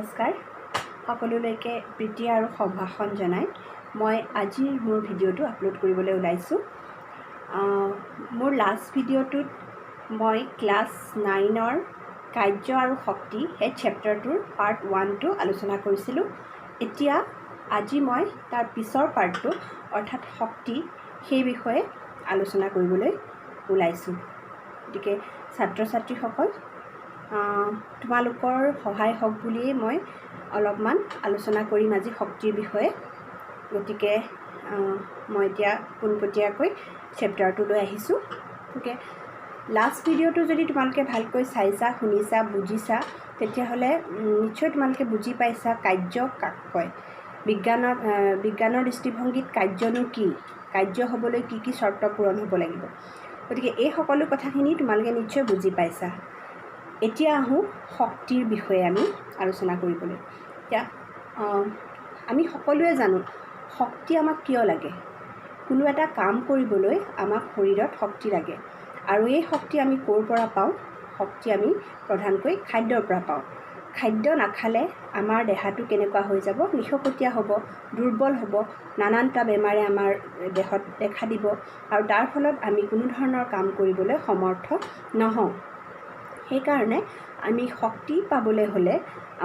নমস্কাৰ সকলোলৈকে প্ৰীতি আৰু সম্ভাষণ জনাই মই আজি মোৰ ভিডিঅ'টো আপলোড কৰিবলৈ ওলাইছোঁ। মোৰ লাষ্ট ভিডিঅ'টোত মই ক্লাছ 9ৰ কাৰ্য আৰু শক্তি এই চেপ্টাৰটোৰ পাৰ্ট 1টো আলোচনা কৰিছিলোঁ। এতিয়া আজি মই তাৰ পিছৰ পাৰ্টটো অৰ্থাৎ শক্তি সেই বিষয়ে আলোচনা কৰিবলৈ ওলাইছোঁ। গতিকে ছাত্ৰ ছাত্ৰীসকল তোমালোকৰ সহায় হওক বুলিয়ে মই অলপমান আলোচনা কৰিম আজি শক্তিৰ বিষয়ে। গতিকে মই এতিয়া পোনপটীয়াকৈ চেপ্টাৰটো লৈ আহিছোঁ। গতিকে লাষ্ট ভিডিঅ'টো যদি তোমালোকে ভালকৈ চাইছা, শুনিছা, বুজিছা, তেতিয়াহ'লে নিশ্চয় তোমালোকে বুজি পাইছা কাৰ্য কাক কয়। বিজ্ঞানৰ দৃষ্টিভংগীত কাৰ্যনো কি, কাৰ্য হ'বলৈ কি কি চৰ্ত পূৰণ হ'ব লাগিব। গতিকে এই সকলো কথাখিনি তোমালোকে নিশ্চয় বুজি পাইছা। এতিয়া আহোঁ শক্তিৰ বিষয়ে আমি আলোচনা কৰিবলৈ। এতিয়া আমি সকলোৱে জানো শক্তি আমাক কিয় লাগে। কোনো এটা কাম কৰিবলৈ আমাক শৰীৰত শক্তি লাগে আৰু এই শক্তি আমি ক'ৰ পৰা পাওঁ? শক্তি আমি প্ৰধানকৈ খাদ্যৰ পৰা পাওঁ। খাদ্য নাখালে আমাৰ দেহাটো কেনেকুৱা হৈ যাব? নিশকতীয়া হ'ব, দুৰ্বল হ'ব, নানানটা বেমাৰে আমাৰ দেহত দেখা দিব আৰু তাৰ ফলত আমি কোনো ধৰণৰ কাম কৰিবলৈ সমৰ্থ নহওঁ। সেইকাৰণে আমি শক্তি পাবলৈ হ'লে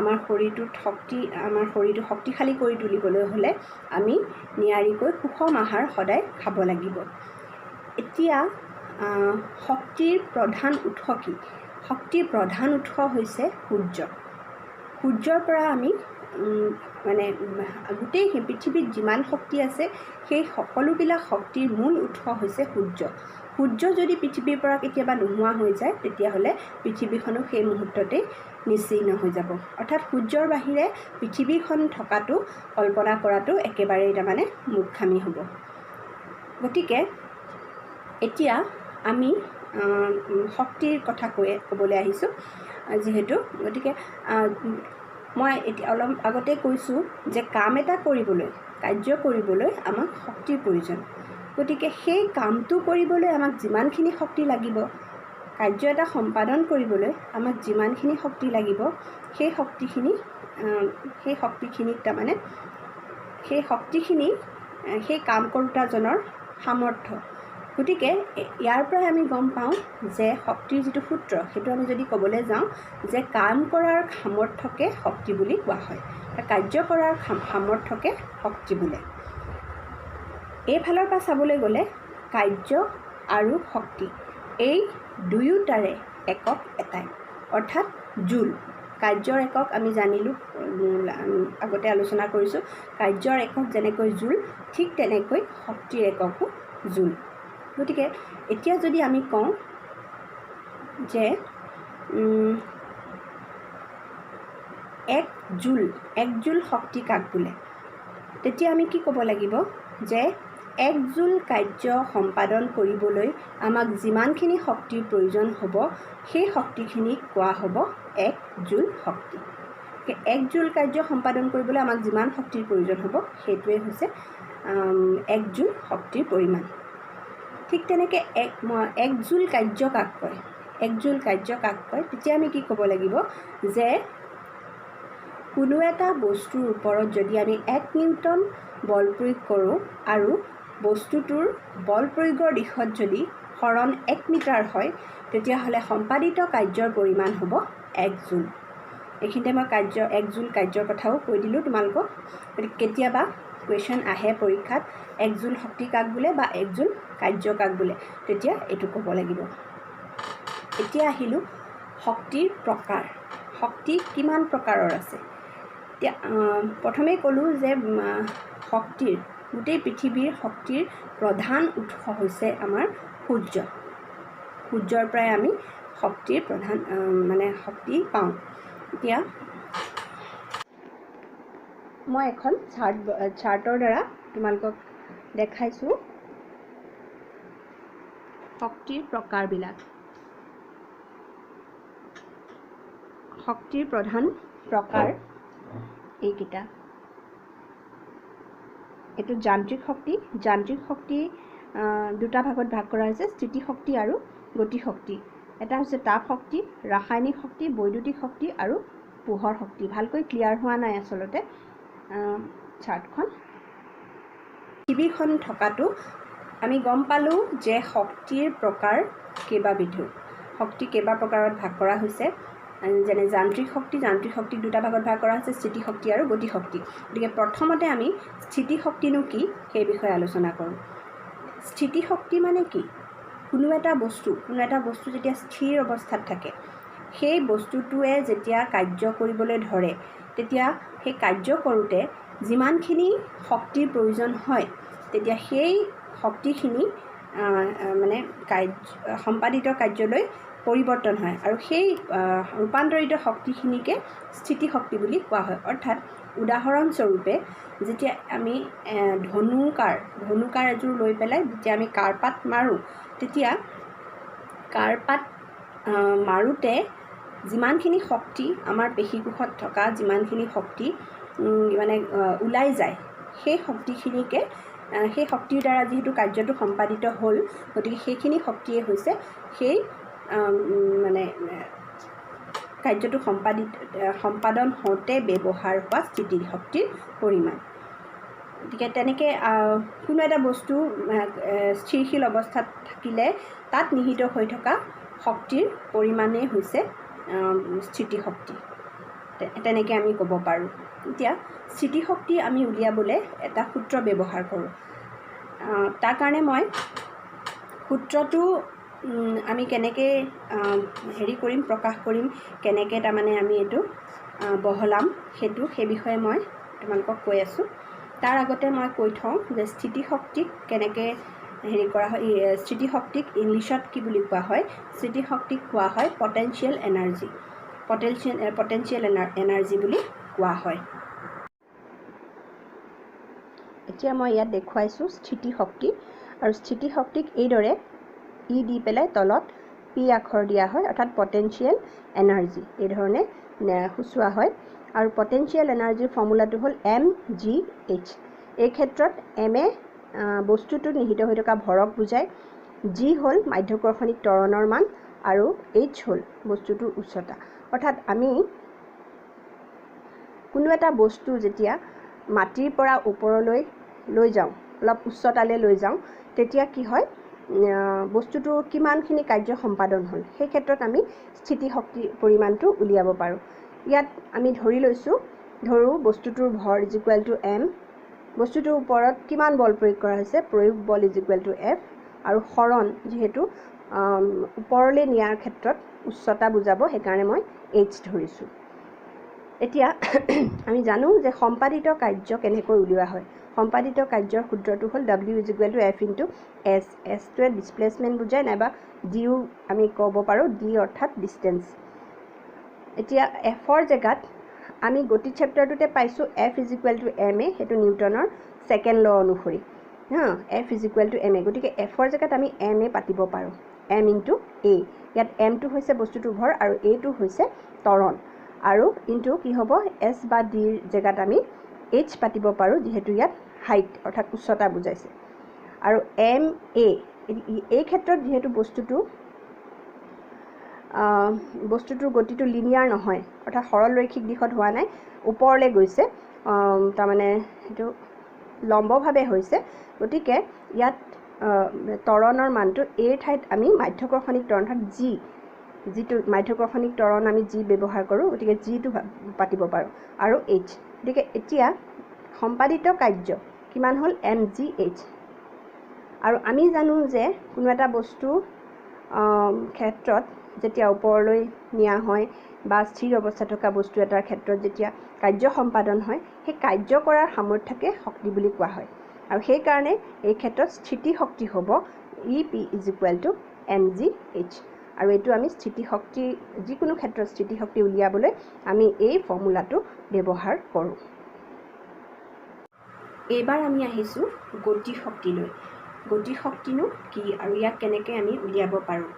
আমাৰ শৰীৰটো শক্তিশালী কৰি তুলিবলৈ হ'লে আমি নিয়াৰিকৈ সুষম আহাৰ সদায় খাব লাগিব। এতিয়া শক্তিৰ প্ৰধান উৎস কি? শক্তিৰ প্ৰধান উৎস হৈছে সূৰ্য। সূৰ্যৰ পৰা আমি গোটেই পৃথিৱীত যিমান শক্তি আছে সেই সকলোবিলাক শক্তিৰ মূল উৎস হৈছে সূৰ্য। সূৰ্য যদি পৃথিৱীৰ পৰা কেতিয়াবা নোহোৱা হৈ যায় তেতিয়াহ'লে পৃথিৱীখনো সেই মুহূৰ্ততেই নিশ্চিহ্ন হৈ যাব। অৰ্থাৎ সূৰ্যৰ বাহিৰে পৃথিৱীখন থকাটো কল্পনা কৰাটো একেবাৰেই তাৰমানে মূৰ্খামি হ'ব। গতিকে এতিয়া আমি শক্তিৰ কথা ক'বলৈ আহিছোঁ যিহেতু। গতিকে মই এতিয়া অলপ আগতে কৈছোঁ যে কাম এটা কৰিবলৈ, কাৰ্য কৰিবলৈ আমাক শক্তিৰ প্ৰয়োজন। গতিকে সেই কামটো কৰিবলৈ আমাক যিমানখিনি শক্তি লাগিব, কাৰ্য এটা সম্পাদন কৰিবলৈ আমাক যিমানখিনি শক্তি লাগিব, সেই শক্তিখিনি সেই কাম কৰোঁতাজনৰ সামৰ্থ্য। গতিকে ইয়াৰ পৰাই আমি গম পাওঁ যে শক্তিৰ যিটো সূত্ৰ সেইটো আমি যদি ক'বলৈ যাওঁ যে কাম কৰাৰ সামৰ্থ্যকে শক্তি বুলি কোৱা হয়। কাৰ্য কৰাৰ সামৰ্থ্যকে শক্তি বোলে। এইফালৰ পৰা চাবলৈ গ'লে কাৰ্য আৰু শক্তি এই দুয়োটাৰে একক এটাই, অৰ্থাৎ জুল। কাৰ্যৰ একক আমি জানিলোঁ, আগতে আলোচনা কৰিছোঁ। কাৰ্যৰ একক যেনেকৈ জুল, ঠিক তেনেকৈ শক্তিৰ এককো জুল। গতিকে এতিয়া যদি আমি কওঁ যে এক জুল শক্তি কাক বোলে, তেতিয়া আমি কি ক'ব লাগিব যে এক জুল কাৰ্য সম্পাদন কৰিবলৈ আমাক যিমানখিনি শক্তিৰ প্ৰয়োজন হ'ব সেই শক্তিখিনিক কোৱা হ'ব এক জুল শক্তি। এক জুল কাৰ্য সম্পাদন কৰিবলৈ আমাক যিমান শক্তিৰ প্ৰয়োজন হ'ব সেইটোৱে হৈছে এক জুল শক্তিৰ পৰিমাণ। ঠিক তেনেকৈ এক জুল কাৰ্য কাক কয়? এক জুল কাৰ্য কাক কয়? তেতিয়া আমি কি ক'ব লাগিব যে কোনো এটা বস্তুৰ ওপৰত যদি আমি 1 নিউটন বল প্ৰয়োগ কৰোঁ আৰু বস্তুটোৰ বল প্ৰয়োগৰ দিশত যদি সৰণ 1 মিটাৰ হয় তেতিয়াহ'লে সম্পাদিত কাৰ্যৰ পৰিমাণ হ'ব 1 জুল। এইখিনিতে মই এক জুল কাৰ্যৰ কথাও কৈ দিলোঁ তোমালোকক। গতিকে কেতিয়াবা কুৱেশ্যন আহে পৰীক্ষাত 1 জুল শক্তি কাক বোলে বা 1 জুল কাৰ্য কাক বোলে, তেতিয়া এইটো ক'ব লাগিব। এতিয়া আহিলোঁ শক্তিৰ প্ৰকাৰ। শক্তি কিমান প্ৰকাৰৰ আছে? এতিয়া প্ৰথমেই ক'লোঁ যে গোটেই পৃথিৱীৰ শক্তিৰ প্ৰধান উৎস হৈছে আমাৰ সূৰ্য। সূৰ্যৰ পৰাই আমি শক্তিৰ শক্তি পাওঁ। এতিয়া মই এখন চাৰ্টৰ দ্বাৰা তোমালোকক দেখাইছোঁ শক্তিৰ প্ৰকাৰবিলাক। শক্তিৰ প্ৰধান প্ৰকাৰ এইকেইটা। এইটো যান্ত্ৰিক শক্তি। যান্ত্ৰিক শক্তি দুটা ভাগত ভাগ কৰা হৈছে, স্থিতি শক্তি আৰু গতি শক্তি। এটা হৈছে তাপ শক্তি, ৰাসায়নিক শক্তি, বৈদ্যুতিক শক্তি আৰু পোহৰ শক্তি ভালকৈ ক্লিয়াৰ হোৱা নাই আচলতে চাৰ্টখন পৃথিৱীখন থকাটো আমি গম পালোঁ যে শক্তিৰ প্ৰকাৰ কেইবাবিধো শক্তি কেইবা প্ৰকাৰত ভাগ কৰা হৈছে যেনে যান্ত্ৰিক শক্তিক দুটা ভাগত ভাগ কৰা হৈছে স্থিতি শক্তি আৰু গতি শক্তি গতিকে প্ৰথমতে আমি স্থিতি শক্তিনো কি সেই বিষয়ে আলোচনা কৰোঁ স্থিতি শক্তি মানে কি কোনো এটা বস্তু যেতিয়া স্থিৰ অৱস্থাত থাকে সেই বস্তুটোৱে যেতিয়া কাৰ্য কৰিবলৈ ধৰে তেতিয়া সেই কাৰ্য কৰোঁতে যিমানখিনি শক্তিৰ প্ৰয়োজন হয় তেতিয়া সেই শক্তিখিনি মানে সম্পাদিত কাৰ্যলৈ পৰিৱৰ্তন হয় আৰু সেই ৰূপান্তৰিত শক্তিখিনিকে স্থিতি শক্তি বুলি কোৱা হয় অৰ্থাৎ উদাহৰণস্বৰূপে যেতিয়া আমি ধনুকাৰ এযোৰ লৈ পেলাই যেতিয়া আমি কাঁড়পাত মাৰোঁ তেতিয়া কাঁড়পাত মাৰোঁতে যিমানখিনি শক্তি আমাৰ পেশীকোষত থকা যিমানখিনি শক্তি মানে ওলাই যায় সেই শক্তিখিনিকে সেই শক্তিৰ দ্বাৰা যিহেতু কাৰ্যটো সম্পাদিত হ'ল গতিকে সেইখিনি শক্তিয়ে হৈছে সেই মানে কাৰ্যটো সম্পাদন হওঁতে ব্যৱহাৰ হোৱা স্থিতি শক্তিৰ পৰিমাণ গতিকে তেনেকৈ কোনো এটা বস্তু স্থিৰশীল অৱস্থাত থাকিলে তাত নিহিত হৈ থকা শক্তিৰ পৰিমাণেই হৈছে স্থিতি শক্তি তেনেকৈ আমি ক'ব পাৰোঁ এতিয়া স্থিতি শক্তি আমি উলিয়াবলৈ এটা সূত্ৰ ব্যৱহাৰ কৰোঁ তাৰ কাৰণে মই সূত্ৰটো আমি কেনেকৈ প্ৰকাশ কৰিম কেনেকৈ তাৰমানে আমি এইটো বহলাম সেই বিষয়ে মই তোমালোকক কৈ আছোঁ তাৰ আগতে মই কৈ থওঁ যে স্থিতি শক্তিক কেনেকৈ কৰা হয় স্থিতি শক্তিক ইংলিছত কি বুলি কোৱা হয় স্থিতি শক্তিক কোৱা হয় পটেনচিয়েল এনাৰ্জি বুলি কোৱা হয় এতিয়া মই ইয়াত দেখুৱাইছোঁ স্থিতি শক্তি আৰু স্থিতি শক্তিক এইদৰে ই দি পেলাই তলত পি আখৰ দিয়া হয় অৰ্থাৎ পটেনচিয়েল এনাৰ্জি এই ধৰণে সূচোৱা হয় আৰু পটেনচিয়েল এনাৰ্জিৰ ফৰ্মুলাটো হ'ল mgh এই ক্ষেত্ৰত m এ বস্তুটোত নিহিত হৈ থকা ভৰক বুজায় g হ'ল মাধ্যাকৰ্ষণিক ত্বৰণৰ মান আৰু h হ'ল বস্তুটোৰ উচ্চতা অৰ্থাৎ আমি কোনো এটা বস্তু যেতিয়া মাটিৰ পৰা ওপৰলৈ লৈ যাওঁ অলপ উচ্চতালৈ লৈ যাওঁ তেতিয়া কি হয় বস্তুটো কিমানখিনি কাৰ্য সম্পাদন হ'ল সেই ক্ষেত্ৰত আমি স্থিতি শক্তিৰ পৰিমাণটো উলিয়াব পাৰোঁ ইয়াত আমি ধৰি লৈছোঁ বস্তুটোৰ ভৰ m বস্তুটোৰ ওপৰত কিমান বল প্ৰয়োগ কৰা হৈছে প্ৰয়োগ বল f আৰু হৰণ যিহেতু ওপৰলৈ নিয়াৰ ক্ষেত্ৰত উচ্চতা বুজাব সেইকাৰণে মই h ধৰিছোঁ এতিয়া আমি জানো যে সম্পাদিত কাৰ্য কেনেকৈ উলিওৱা হয় সম্পাদিত কাৰ্যৰ সূত্ৰটো হ'ল w f * s টোৱে ডিসপ্লেসমেন্ট বুজায় নাইবা d আমি ক'ব পাৰোঁ d অৰ্থাৎ ডিসটেন্স এতিয়া f ৰ জেগাত আমি গতি চেপ্টাৰটোতে পাইছোঁ f = ma সেইটো নিউটনৰ সেকেন্ড ল অনুসৰি f = ma গতিকে f ৰ জেগাত আমি ma পাতিব পাৰোঁ m * a ইয়াত m টো হৈছে বস্তুটোৰ ভৰ আৰু a টো হৈছে ত্বৰণ আৰু ইনটু কি হ'ব s বা d ৰ জেগাত আমি h পাতিব পাৰোঁ যেহেতু ইয়াত হাইট অৰ্থাৎ উচ্চতা বুজাইছে আৰু ma এই ক্ষেত্ৰত যেহেতু বস্তুটোৰ গতিটো লিনিয়াৰ নহয় অৰ্থাৎ সৰলৰৈখিক দিশত হোৱা নাই ওপৰলৈ গৈছে তাৰমানে সেইটো লম্বভাৱে হৈছে গতিকে ইয়াত ত্বৰণৰ মানটো a ঠাইত আমি মাধ্যাকৰ্ষণিক ত্বৰণ অৰ্থাৎ যিটো মাধ্যাকৰ্ষণিক ত্বৰণ আমি g ব্যৱহাৰ কৰোঁ গতিকে g টো পাতিব পাৰোঁ আৰু h গতিকে এতিয়া সম্পাদিত কাৰ্য কিমান হ'ল mgh আৰু আমি জানো যে কোনো এটা বস্তু ক্ষেত্ৰত যেতিয়া ওপৰলৈ নিয়া হয় বা স্থিৰ অৱস্থাত থকা বস্তু এটাৰ ক্ষেত্ৰত যেতিয়া কাৰ্য সম্পাদন হয় সেই কাৰ্য কৰাৰ সামৰ্থ্যকে শক্তি বুলি কোৱা হয় আৰু সেই কাৰণে এই ক্ষেত্ৰত স্থিতি শক্তি হ'ব EP = mgh আৰু এইটো আমি স্থিতি শক্তি যিকোনো ক্ষেত্ৰত স্থিতি শক্তি উলিয়াবলৈ আমি এই ফৰ্মুলাটো ব্যৱহাৰ কৰোঁ এবাৰ আমি আহিছোঁ গতি শক্তিলৈ গতি শক্তিনো কি আৰু ইয়াক কেনেকৈ আমি উলিয়াব পাৰোঁ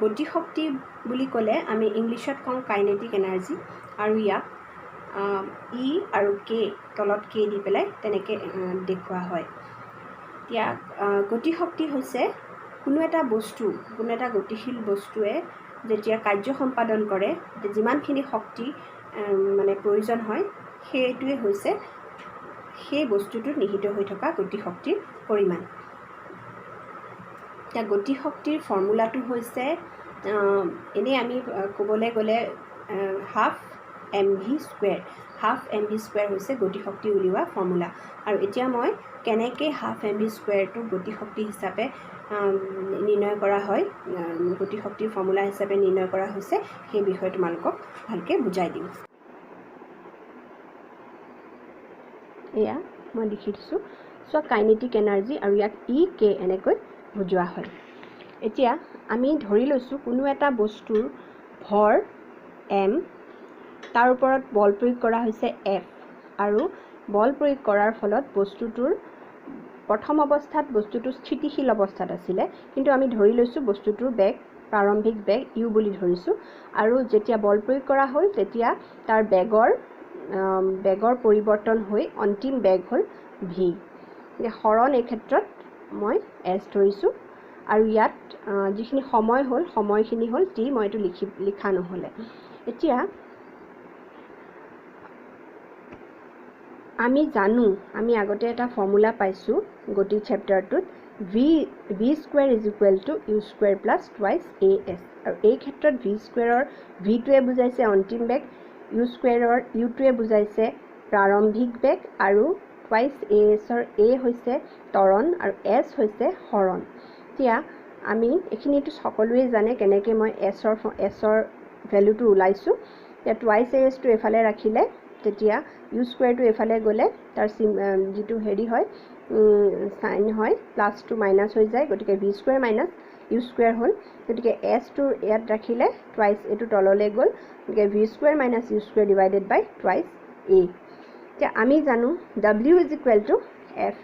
গতি শক্তি বুলি ক'লে আমি ইংলিছত কওঁ কাইনেটিক এনাৰ্জি আৰু ইয়াক ই আৰু কে তলত কে দি পেলাই তেনেকৈ দেখুওৱা হয় এতিয়া গতি শক্তি হৈছে কোনো এটা গতিশীল বস্তুৱে যেতিয়া কাৰ্য সম্পাদন কৰে যিমানখিনি শক্তি মানে প্ৰয়োজন হয় সেইটোৱে হৈছে সেই বস্তুটোত নিহিত হৈ থকা গতিশক্তিৰ পৰিমাণ। এতিয়া গতিশক্তিৰ ফৰ্মুলাটো হৈছে এনেই আমি ক'বলৈ গ'লে হাফ mv²। হাফ mv² হৈছে গতিশক্তি উলিওৱা ফৰ্মুলা। আৰু এতিয়া মই কেনেকৈ হাফ mv²টো গতিশক্তি হিচাপে নিৰ্ণয় কৰা হয়, গতিশক্তিৰ ফৰ্মুলা হিচাপে নিৰ্ণয় কৰা হৈছে সেই বিষয়ে তোমালোকক ভালকৈ বুজাই দিম। এয়া মই লিখি দিছোঁ। চ' কাইনেটিক এনাৰ্জি আৰু ইয়াক EK এনেকৈ বুজোৱা হয়। এতিয়া আমি ধৰি লৈছোঁ কোনো এটা বস্তুৰ ভৰ m, তাৰ ওপৰত বল প্ৰয়োগ কৰা হৈছে F, আৰু বল প্ৰয়োগ কৰাৰ ফলত বস্তুটোৰ প্ৰথম অৱস্থাত বস্তুটো স্থিতিশীল অৱস্থাত আছিলে, কিন্তু আমি ধৰি লৈছোঁ বস্তুটোৰ বেগ প্ৰাৰম্ভিক বেগ u বুলি ধৰিছোঁ, আৰু যেতিয়া বল প্ৰয়োগ কৰা হ'ল তেতিয়া তাৰ বেগৰ পৰিৱৰ্তন হৈ অন্তিম বেগ হ'ল v। হৰণ এই ক্ষেত্ৰত মই s ধৰিছোঁ, আৰু ইয়াত যিখিনি সময় হ'ল সময়খিনি হ'ল t, মই এইটো লিখা নহ'লে। এতিয়া আমি জানো, আমি আগতে এটা ফৰ্মুলা পাইছোঁ গতি চেপ্টাৰটোত, v² = u² + twice as, আৰু এই ক্ষেত্ৰত v²ৰ vটোৱে বুজাইছে অন্তিম বেগ, uটোৱে বুজাইছে প্ৰাৰম্ভিক বেগ, আৰু twice asৰ a হৈছে ত্বৰণ আৰু s হৈছে হৰণ। এতিয়া আমি এইখিনিতো সকলোৱে জানে কেনেকৈ মই এছৰ ভেলুটো ওলাইছোঁ। এতিয়া twice asটো এফালে ৰাখিলে তেতিয়া u²টো এফালে গ'লে তাৰ যিটো হেৰি হয় চাইন হয় প্লাছটো মাইনাছ হৈ যায়, গতিকে v² - u² হ'ল। গতিকে এছটো ইয়াত ৰাখিলে টুৱাইচ এইটো তললৈ গ'ল, গতিকে v² - u² / twice a। এতিয়া আমি জানো w = f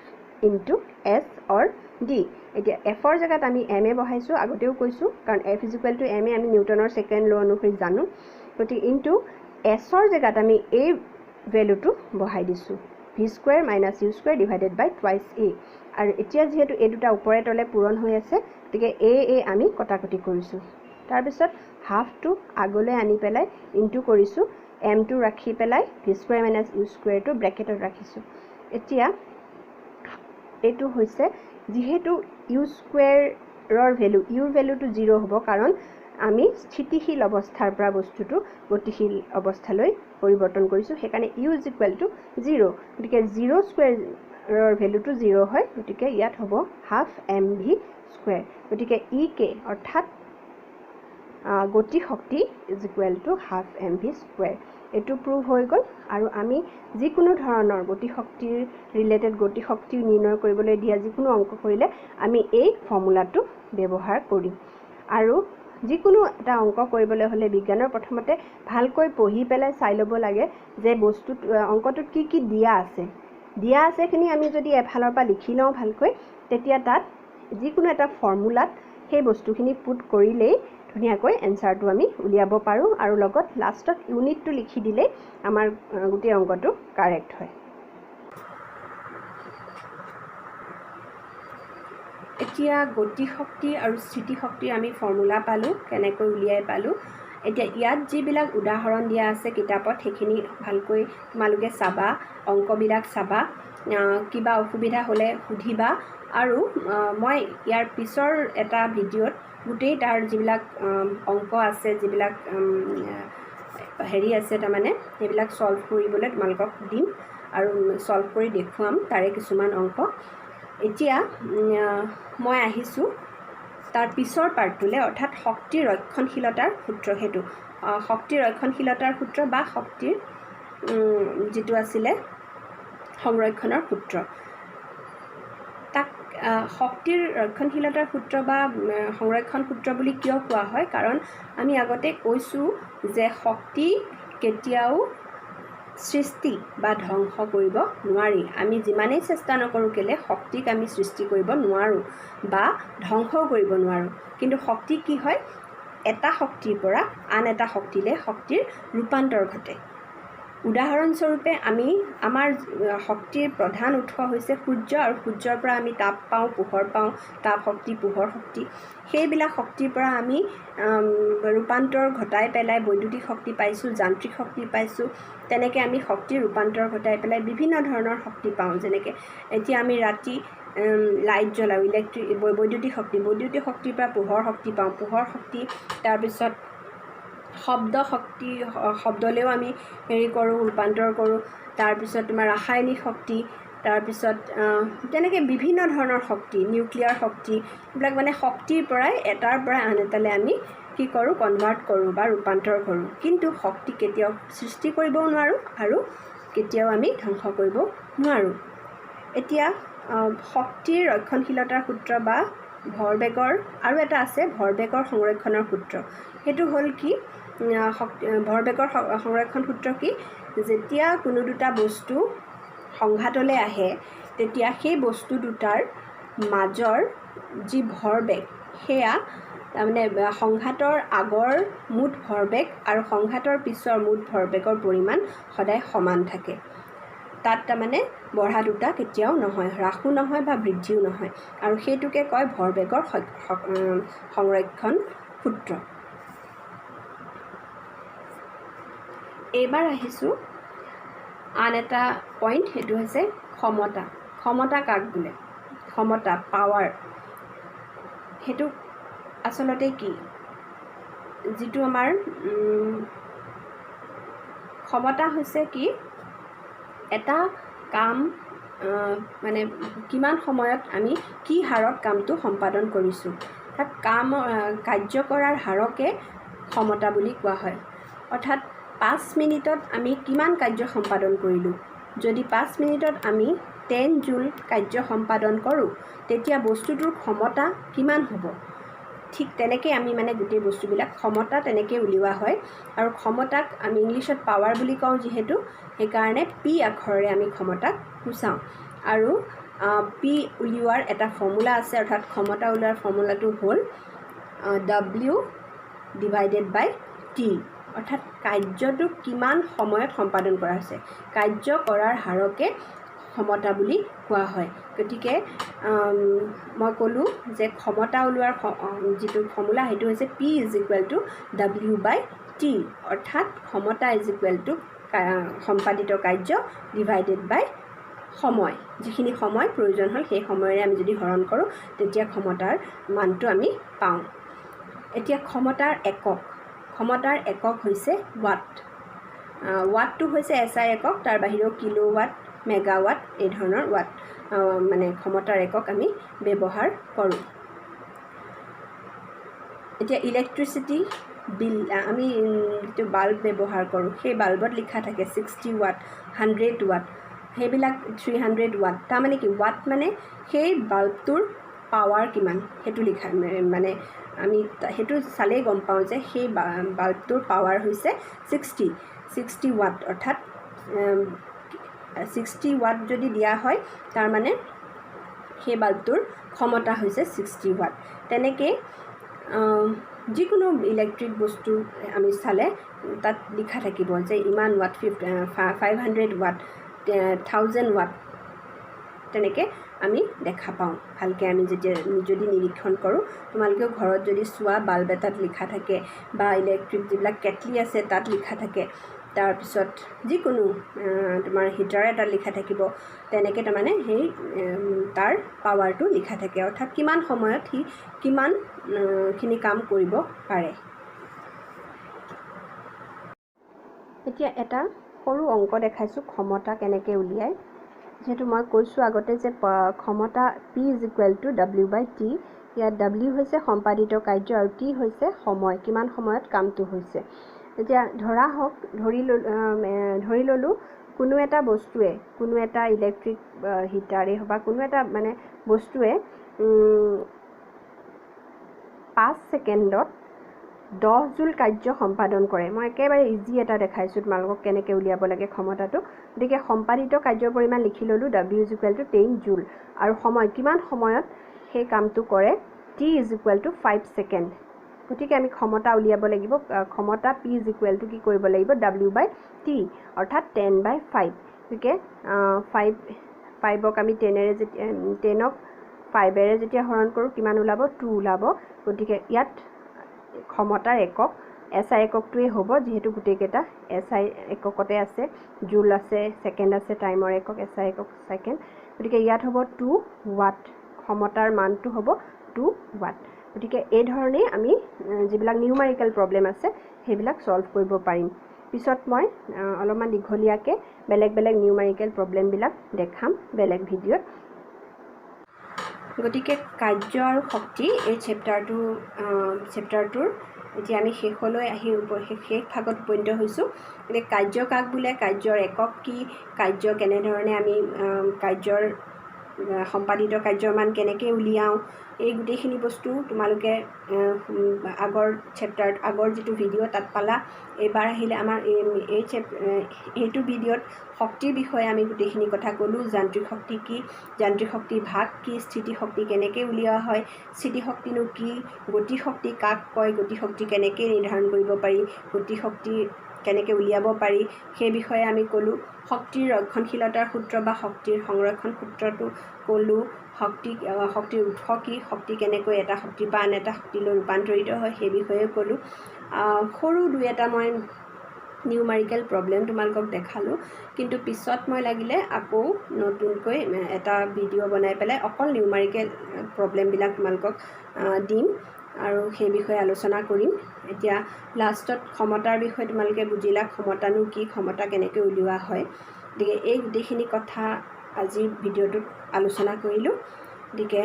× s or d। এতিয়া এফৰ জেগাত আমি m এ বহাইছোঁ, আগতেও কৈছোঁ, কাৰণ f = m এ আমি নিউটনৰ ছেকেণ্ড ল' অনুসৰি জানো। গতিকে ইনটু এছৰ জেগাত আমি এই ভেলুটো বহাই দিছোঁ, v² - u² / twice a। আৰু এতিয়া যিহেতু এই দুটা ওপৰে তলে পূৰণ হৈ আছে, গতিকে a আমি কটাকটি কৰিছোঁ। তাৰপিছত হাফটো আগলৈ আনি পেলাই ইনটু কৰিছোঁ, mটো ৰাখি পেলাই v² - u²টো ব্ৰেকেটত ৰাখিছোঁ। এতিয়া এইটো হৈছে যিহেতু u²ৰ ভেলু, uৰ ভেলুটো 0 হ'ব, কাৰণ আমি স্থিতিশীল অৱস্থাৰ পৰা বস্তুটো গতিশীল অৱস্থালৈ পৰিৱৰ্তন কৰিছোঁ, সেইকাৰণে u = 0। গতিকে 0²ৰ ভেলুটো 0 হয়, গতিকে ইয়াত হ'ব হাফ mv²। গতিকে EK অৰ্থাৎ গতিশক্তি = হাফ mv²। এইটো প্ৰুভ হৈ গ'ল। আৰু আমি যিকোনো ধৰণৰ গতিশক্তিৰ ৰিলেটেড গতিশক্তি নিৰ্ণয় কৰিবলৈ দিয়া যিকোনো অংক কৰিলে আমি এই ফৰ্মুলাটো ব্যৱহাৰ কৰিম। আৰু যিকোনো এটা অংক কৰিবলৈ হ'লে বিজ্ঞানৰ প্ৰথমতে ভালকৈ পঢ়ি পেলাই চাই ল'ব লাগে যে অংকটোত কি কি দিয়া আছে সেইখিনি আমি যদি এফালৰ পৰা লিখি লওঁ ভালকৈ, তেতিয়া তাত যিকোনো এটা ফৰ্মুলাত সেই বস্তুখিনি পুট কৰিলেই ধুনীয়াকৈ এনচাৰটো আমি উলিয়াব পাৰোঁ, আৰু লগত লাষ্টত ইউনিটটো লিখি দিলেই আমাৰ গোটেই অংকটো কাৰেক্ট হয়। এতিয়া গতিশক্তি আৰু স্থিতিশক্তিৰ আমি ফৰ্মুলা পালোঁ, কেনেকৈ উলিয়াই পালোঁ। এতিয়া ইয়াত যিবিলাক উদাহৰণ দিয়া আছে কিতাপত সেইখিনি ভালকৈ তোমালোকে চাবা, অংকবিলাক চাবা, কিবা অসুবিধা হ'লে সুধিবা। আৰু মই ইয়াৰ পিছৰ এটা ভিডিঅ'ত গোটেই তাৰ যিবিলাক অংক আছে, যিবিলাক হেৰি আছে তাৰমানে সেইবিলাক ছল্ভ কৰিবলৈ তোমালোকক দিম আৰু ছল্ভ কৰি দেখুৱাম তাৰে কিছুমান অংক। এতিয়া মই আহিছোঁ তাৰ পিছৰ পাৰ্টটোলৈ, অৰ্থাৎ শক্তিৰ ৰক্ষণশীলতাৰ সূত্ৰ। সেইটো শক্তিৰ ৰক্ষণশীলতাৰ সূত্ৰ বা শক্তিৰ যিটো আছিলে সংৰক্ষণৰ সূত্ৰ, তাক শক্তিৰ ৰক্ষণশীলতাৰ সূত্ৰ বা সংৰক্ষণ সূত্ৰ বুলি কিয় কোৱা হয়? কাৰণ আমি আগতে কৈছোঁ যে শক্তি কেতিয়াও সৃষ্টি বা ধ্বংস কৰিব নোৱাৰি। আমি যিমানেই চেষ্টা নকৰোঁ কেলে শক্তিক আমি সৃষ্টি কৰিব নোৱাৰোঁ বা ধ্বংসও কৰিব নোৱাৰোঁ। কিন্তু শক্তি কি হয়? এটা শক্তিৰ পৰা আন এটা শক্তিলৈ শক্তিৰ ৰূপান্তৰ ঘটে। উদাহৰণস্বৰূপে আমি আমাৰ শক্তিৰ প্ৰধান উৎস হৈছে সূৰ্য, আৰু সূৰ্যৰ পৰা আমি তাপ পাওঁ, পোহৰ পাওঁ, তাপ শক্তি, পোহৰ শক্তি। সেইবিলাক শক্তিৰ পৰা আমি ৰূপান্তৰ ঘটাই পেলাই বৈদ্যুতিক শক্তি পাইছোঁ, যান্ত্ৰিক শক্তি পাইছোঁ। তেনেকৈ আমি শক্তিৰ ৰূপান্তৰ ঘটাই পেলাই বিভিন্ন ধৰণৰ শক্তি পাওঁ। যেনেকৈ এতিয়া আমি ৰাতি লাইট জ্বলাওঁ, বৈদ্যুতিক শক্তিৰ পৰা পোহৰ শক্তি পাওঁ, পোহৰ শক্তি। তাৰপিছত শব্দলৈও আমি ৰূপান্তৰ কৰোঁ। তাৰপিছত তোমাৰ ৰাসায়নিক শক্তি, তাৰপিছত তেনেকৈ বিভিন্ন ধৰণৰ শক্তি, নিউক্লিয়াৰ শক্তি, এইবিলাক মানে শক্তিৰ পৰাই এটাৰ পৰা আন এটালৈ আমি কি কৰোঁ, কনভাৰ্ট কৰোঁ বা ৰূপান্তৰ কৰোঁ। কিন্তু শক্তি কেতিয়াও সৃষ্টি কৰিবও নোৱাৰোঁ আৰু কেতিয়াও আমি ধ্বংস কৰিব নোৱাৰোঁ। এতিয়া শক্তিৰ ৰক্ষণশীলতাৰ সূত্ৰ বা ভৰবেগৰ আৰু এটা আছে, ভৰবেগৰ সংৰক্ষণৰ সূত্ৰ। সেইটো হ'ল কি, ভৰবেগৰ সংৰক্ষণ সূত্ৰ কি, যেতিয়া কোনো দুটা বস্তু সংঘাতলৈ আহে তেতিয়া সেই বস্তু দুটাৰ মাজৰ যি ভৰবেগ সেয়া তাৰমানে সংঘাতৰ আগৰ মুঠ ভৰবেগ আৰু সংঘাতৰ পিছৰ মুঠ ভৰবেগৰ পৰিমাণ সদায় সমান থাকে। তাত তাৰমানে বঢ়া দুটা কেতিয়াও নহয়, হ্ৰাসো নহয় বা বৃদ্ধিও নহয়, আৰু সেইটোকে কয় ভৰবেগৰ সংৰক্ষণ সূত্ৰ। এইবাৰ আহিছোঁ আন এটা পইণ্ট, সেইটো হৈছে ক্ষমতা। ক্ষমতা কাক বোলে? ক্ষমতা, পাৱাৰ, সেইটো আচলতে কি? যিটো আমাৰ ক্ষমতা হৈছে কি, এটা কাম মানে কিমান সময়ত আমি কি হাৰত কামটো সম্পাদন কৰিছোঁ, তাত কাৰ্য কৰাৰ হাৰকে ক্ষমতা বুলি কোৱা হয়। অৰ্থাৎ 5 মিনিটত আমি কিমান কাৰ্য সম্পাদন কৰিলোঁ। যদি 5 মিনিটত আমি 10 জুল কাৰ্য সম্পাদন কৰোঁ, তেতিয়া বস্তুটোৰ ক্ষমতা কিমান হ'ব? ঠিক তেনেকৈ আমি মানে গোটেই বস্তুবিলাক ক্ষমতা তেনেকৈ উলিওৱা হয়। আৰু ক্ষমতাক আমি ইংলিছত পাৱাৰ বুলি কওঁ যিহেতু, সেইকাৰণে পি আখৰেৰে আমি ক্ষমতাক সূচাওঁ। আৰু পি উলিওৱাৰ এটা ফৰ্মুলা আছে, অৰ্থাৎ ক্ষমতা উলিওৱাৰ ফৰ্মুলাটো হ'ল W/T, অৰ্থাৎ কাৰ্যটো কিমান সময়ত সম্পাদন কৰা হৈছে, কাৰ্য কৰাৰ হাৰকে ক্ষমতা বুলি কোৱা হয়। গতিকে মই ক'লোঁ যে ক্ষমতা উলিওৱাৰ যিটো ফৰ্মুলা সেইটো হৈছে P=W/T, অৰ্থাৎ ক্ষমতা সম্পাদিত কাৰ্য ডিভাইডেড বাই সময়। যিখিনি সময় প্ৰয়োজন হ'ল সেই সময়েৰে আমি যদি হৰণ কৰোঁ তেতিয়া ক্ষমতাৰ মানটো আমি পাওঁ। এতিয়া ক্ষমতাৰ একক হৈছে ৱাট। ৱাটটো হৈছে SI একক, তাৰ বাহিৰেও কিলোৱাট, মেগাৱাট, এই ধৰণৰ ৱাট মানে ক্ষমতাৰ একক আমি ব্যৱহাৰ কৰোঁ। এতিয়া ইলেক্ট্ৰিচিটি বিল, আমি যিটো বাল্ব ব্যৱহাৰ কৰোঁ সেই বাল্বত লিখা থাকে 60 ৱাট, 100 ৱাট, সেইবিলাক 300 ৱাট। তাৰমানে কি, ৱাট মানে সেই বাল্বটোৰ পাৱাৰ কিমান সেইটো লিখা, মানে আমি সেইটো চালেই গম পাওঁ যে সেই বাল্বটোৰ পাৱাৰ হৈছে 60 ৱাট। অৰ্থাৎ 60 ৱাট যদি দিয়া হয় তাৰমানে সেই বাল্বটোৰ ক্ষমতা হৈছে 60 ৱাট। তেনেকৈ যিকোনো ইলেক্ট্ৰিক বস্তু আমি চালে তাত লিখা থাকিব যে ইমান ৱাট, 500 ৱাট, 1000 ৱাট, তেনেকৈ আমি দেখা পাওঁ। ভালকৈ আমি যদি নিৰীক্ষণ কৰোঁ, তোমালোকেও ঘৰত যদি চোৱা, বাল্ব এটাত লিখা থাকে বা ইলেক্ট্ৰিক যিবিলাক কেটলি আছে তাত লিখা থাকে, তাৰপিছত যিকোনো তোমাৰ হিটাৰ এটাত লিখা থাকিব, তেনেকৈ তাৰমানে সেই তাৰ পাৱাৰটো লিখা থাকে, অৰ্থাৎ কিমান সময়ত সি কিমানখিনি কাম কৰিব পাৰে। এতিয়া এটা সৰু অংক দেখাইছোঁ ক্ষমতা কেনেকৈ উলিয়ায়। যিহেতু মই কৈছোঁ আগতে যে ক্ষমতা P=W/T, ইয়াত W হৈছে সম্পাদিত কাৰ্য আৰু T হৈছে সময়, কিমান সময়ত কামটো হৈছে। এতিয়া ধৰি ল'লোঁ কোনো এটা বস্তুৱে, কোনো এটা ইলেক্ট্ৰিক হিটাৰেই বা কোনো এটা মানে বস্তুৱে 5 ছেকেণ্ডত 10 জুল কাৰ্য সম্পাদন কৰে। মই একেবাৰে ইজি এটা দেখাইছোঁ তোমালোকক কেনেকৈ উলিয়াব লাগে ক্ষমতাটো। গতিকে সম্পাদিত কাৰ্যৰ পৰিমাণ লিখি ল'লোঁ, W=10 জুল, আৰু সময় কিমান সময়ত সেই কামটো কৰে, T=5 ছেকেণ্ড। গতিকে আমি ক্ষমতা উলিয়াব লাগিব ক্ষমতা p = কি কৰিব লাগিব w/t অৰ্থাৎ 10/5 গতিকে 5ক আমি 10ৰে যেতিয়া 10ক 5ৰে যেতিয়া হৰণ কৰোঁ কিমান ওলাব 2 ওলাব গতিকে ইয়াত ক্ষমতাৰ একক SI এককটোৱে হ'ব যেহেতু গোটেইকেইটা SI এককতে আছে জুল আছে সেকেন্ড আছে টাইমৰ একক SI একক সেকেন্ড গতিকে ইয়াত হ'ব 2 ওয়াট ক্ষমতাৰ মানটো হ'ব 2 ওয়াট গতিকে এই ধৰণে আমি যিবিলাক নিউমাৰিকেল প্ৰবলেম আছে সেইবিলাক সলভ কৰিব পাৰিম পিছত মই অলপমান দীঘলীয়াকৈ বেলেগ নিউমাৰিকেল প্ৰবলেমবিলাক দেখাম বেলেগ ভিডিঅ'ত গতিকে কাৰ্য আৰু শক্তি এই চেপ্টাৰটোৰ এতিয়া আমি শেষলৈ আহি শেষ ভাগত উপনীত হৈছোঁ গতিকে কাৰ্য কাক বোলে কাৰ্যৰ একক কি কাৰ্য কেনেধৰণে আমি কাৰ্যৰ সম্পাদিত কাৰ্যৰ মান কেনেকৈ উলিয়াওঁ এই গোটেইখিনি বস্তু তোমালোকে আগৰ চেপ্টাৰত আগৰ যিটো ভিডিঅ' তাত পালা এইবাৰ আহিলে আমাৰ এইটো ভিডিঅ'ত শক্তিৰ বিষয়ে আমি গোটেইখিনি কথা ক'লোঁ যান্ত্ৰিক শক্তি কি যান্ত্ৰিক শক্তিৰ ভাগ কি স্থিতি শক্তি কেনেকৈ উলিওৱা হয় স্থিতি শক্তিনো কি গতি শক্তি কাক কয় গতি শক্তি কেনেকৈ নিৰ্ধাৰণ কৰিব পাৰি গতি শক্তি কেনেকৈ উলিয়াব পাৰি সেই বিষয়ে আমি ক'লোঁ শক্তিৰ ৰক্ষণশীলতাৰ সূত্ৰ বা শক্তিৰ সংৰক্ষণ সূত্ৰটো ক'লোঁ শক্তিৰ উৎস কি শক্তি কেনেকৈ এটা শক্তিৰ পৰা আন এটা শক্তিলৈ ৰূপান্তৰিত হয় সেই বিষয়ে ক'লোঁ সৰু দুই এটা মই নিউমাৰিকেল প্ৰবলেম তোমালোকক দেখালোঁ কিন্তু পিছত মই লাগিলে আকৌ নতুনকৈ এটা ভিডিঅ' বনাই পেলাই অকল নিউমাৰিকেল প্ৰবলেমবিলাক তোমালোকক দিম আৰু সেই বিষয়ে আলোচনা কৰিম এতিয়া লাষ্টত ক্ষমতাৰ বিষয়ে তোমালোকে বুজিলা ক্ষমতানো কি ক্ষমতা কেনেকৈ উলিওৱা হয় গতিকে এই গোটেইখিনি কথা আজিৰ ভিডিঅ'টোত আলোচনা কৰিলোঁ গতিকে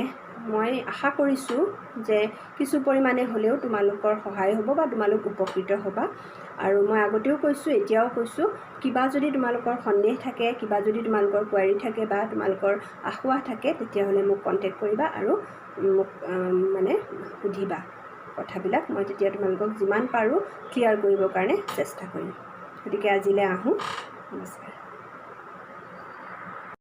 মই আশা কৰিছোঁ যে কিছু পৰিমাণে হ'লেও তোমালোকৰ সহায় হ'ব বা তোমালোক উপকৃত হ'বা আৰু মই আগতেও কৈছোঁ এতিয়াও কৈছোঁ কিবা যদি তোমালোকৰ সন্দেহ থাকে কিবা যদি তোমালোকৰ কোৱাৰি থাকে বা তোমালোকৰ আশা থাকে তেতিয়াহ'লে মোক কণ্টেক্ট কৰিবা আৰু মোক মানে সুধিবা কথাবিলাক মই তেতিয়া তোমালোকক যিমান পাৰোঁ ক্লিয়াৰ কৰিবৰ কাৰণে চেষ্টা কৰিম গতিকে আজিলৈ আহোঁ নমস্কাৰ